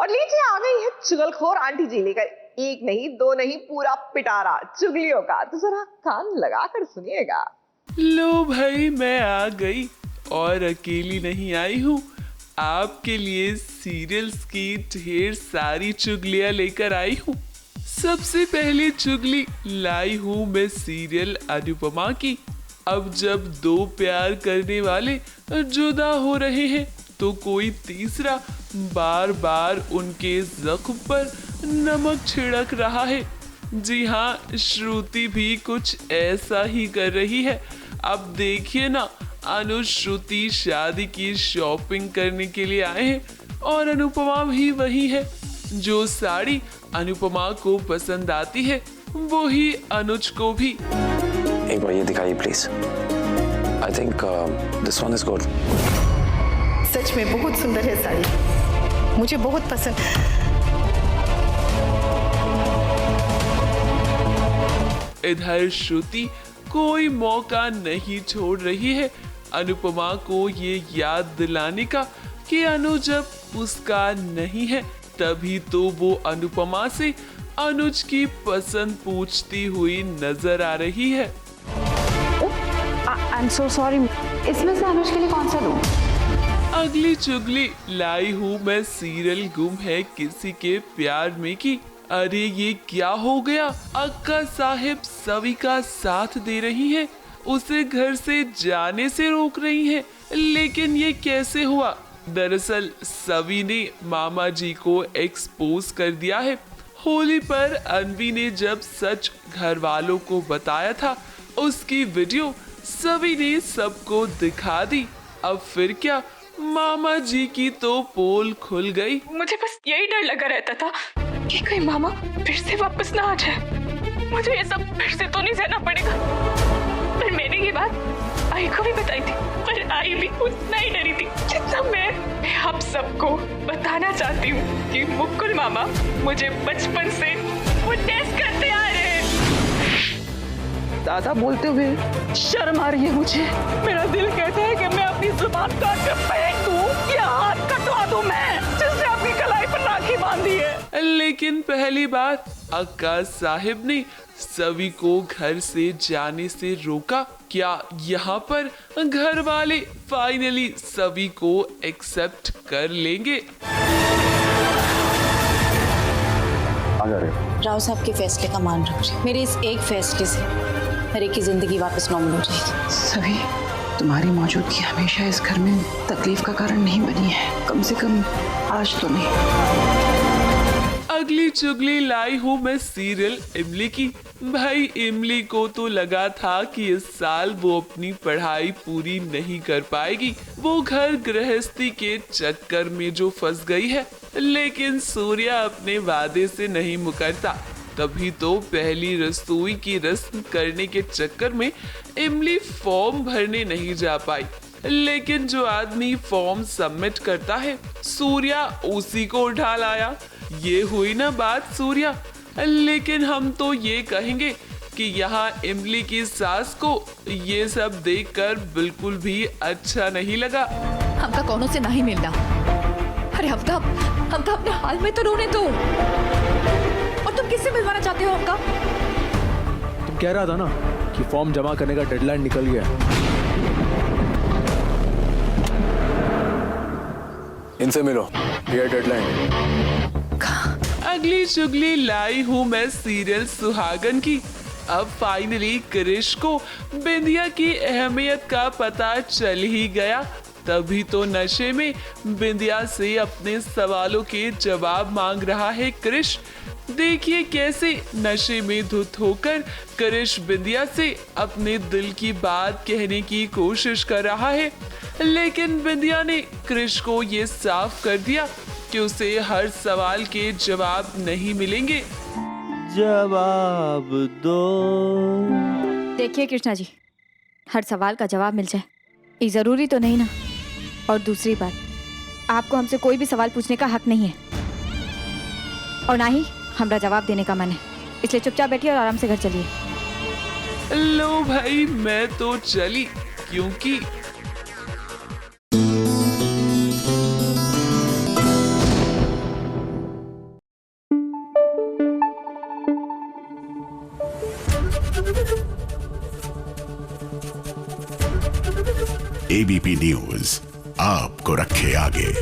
और लीजिए आ गई है चुगलखोर आंटी जी लेकर एक नहीं दो नहीं पूरा पिटारा चुगलियों का। तो जरा कान लगा कर सुनिएगा। लो भाई मैं आ गई और अकेली नहीं आई हूँ, आपके लिए सीरियल्स की ढेर सारी चुगलियाँ लेकर आई हूँ। सबसे पहली चुगली लाई हूँ मैं सीरियल अनुपमा की। अब जब दो प्यार करने वाले जुदा हो रहे हैं तो कोई तीसरा बार बार उनके जख्म पर नमक छिड़क रहा है। जी हाँ, श्रुति भी कुछ ऐसा ही कर रही है। अब देखिए ना, अनुज श्रुति शादी की शॉपिंग करने के लिए आए हैं और अनुपमा भी वही है। जो साड़ी अनुपमा को पसंद आती है वो ही अनुज को भी। एक बार ये दिखाइए please. I think this one is good. सच में बहुत सुंदर है साड़ी, मुझे बहुत पसंद। इधर श्रुति कोई मौका नहीं छोड़ रही है अनुपमा को ये याद दिलाने का कि अनुज अब उसका नहीं है। तभी तो वो अनुपमा से अनुज की पसंद पूछती हुई नजर आ रही है। आई एम सो सॉरी, इसमें से अनुज के लिए कौन सा लूं? अगली चुगली लाई हूँ मैं सीरियल गुम है किसी के प्यार में की। अरे ये क्या हो गया, अक्का साहिब सवी का साथ दे रही है, उसे घर से जाने से रोक रही है। लेकिन ये कैसे हुआ? दरअसल सवी ने मामा जी को एक्सपोज कर दिया है। होली पर अनवी ने जब सच घर वालों को बताया था, उसकी वीडियो सवी ने सबको दिखा दी। अब फिर क्या, मामा जी की तो पोल खुल गई। मुझे बस यही डर लगा रहता था कि कहीं मामा फिर से वापस ना आ जाए। मुझे ये सब फिर से तो नहीं सहना पड़ेगा। पर मैंने ये बात आई को भी बताई थी, पर आई भी उतना ही डरी थी जितना मैं आप सबको बताना चाहती हूँ कि मुकुल मामा मुझे बचपन से वो टेस्ट करते आ रहे हैं। दादा बोलते हुए शर्म आ रही है मुझे। मेरा दिल कहता है कि मैं अपनी जुबान काट कर फेंक दूं या हाथ कटवा दूं मैं, जिसने अपनी कलाई पर राखी बांधी है। लेकिन पहली बार अक्का साहिब ने सभी को घर से जाने से रोका। क्या यहाँ पर घर वाले फाइनली सभी को एक्सेप्ट कर लेंगे? राव साहब के फैसले का मान रख रही। मेरे इस एक फैसले से हर एक की जिंदगी वापस नॉर्मल हो जाएगी। सभी, तुम्हारी मौजूदगी हमेशा इस घर में तकलीफ का कारण नहीं बनी है, कम से कम आज तो नहीं। अगली चुगली लाई हूँ मैं सीरियल इमली की। भाई इमली को तो लगा था कि इस साल वो अपनी पढ़ाई पूरी नहीं कर पाएगी, वो घर गृहस्थी के चक्कर में जो फंस गई है। लेकिन सूर्या अपने वादे से नहीं मुकरता। तभी तो पहली रसोई की रस्म करने के चक्कर में इमली फॉर्म भरने नहीं जा पाई। लेकिन जो आदमी फॉर्म सबमिट करता है, सूर्या उसी को उठा लाया। ये हुई ना बात सूर्या। लेकिन हम तो ये कहेंगे कि यहाँ इमली की सास को ये सब देखकर बिल्कुल भी अच्छा नहीं लगा। हमका कौनों से नहीं मिलना। अरे हम तो अपने हाल में तो रोने दो। और तुम किससे मिलवाना चाहते हो हमका? तुम कह रहा था ना कि फॉर्म जमा करने का डेडलाइन निकल गया। इनसे मिलो, ये डेडलाइन। अगली चुगली लाई हूँ मैं सीरियल सुहागन की। अब फाइनली क्रिश को बिंदिया की अहमियत का पता चल ही गया। तभी तो नशे में बिंदिया से अपने सवालों के जवाब मांग रहा है क्रिश। देखिए कैसे नशे में धुत होकर क्रिश बिंदिया से अपने दिल की बात कहने की कोशिश कर रहा है। लेकिन बिंदिया ने क्रिश को ये साफ कर दिया कि उसे हर सवाल के जवाब नहीं मिलेंगे। जवाब दो। देखिए कृष्णा जी, हर सवाल का जवाब मिल जाए ये जरूरी तो नहीं ना। और दूसरी बात, आपको हमसे कोई भी सवाल पूछने का हक नहीं है और ना ही हमरा जवाब देने का मन है। इसलिए चुपचाप बैठिए और आराम से घर चलिए। लो भाई मैं तो चली, क्योंकि एबीपी न्यूज आपको रखे आगे।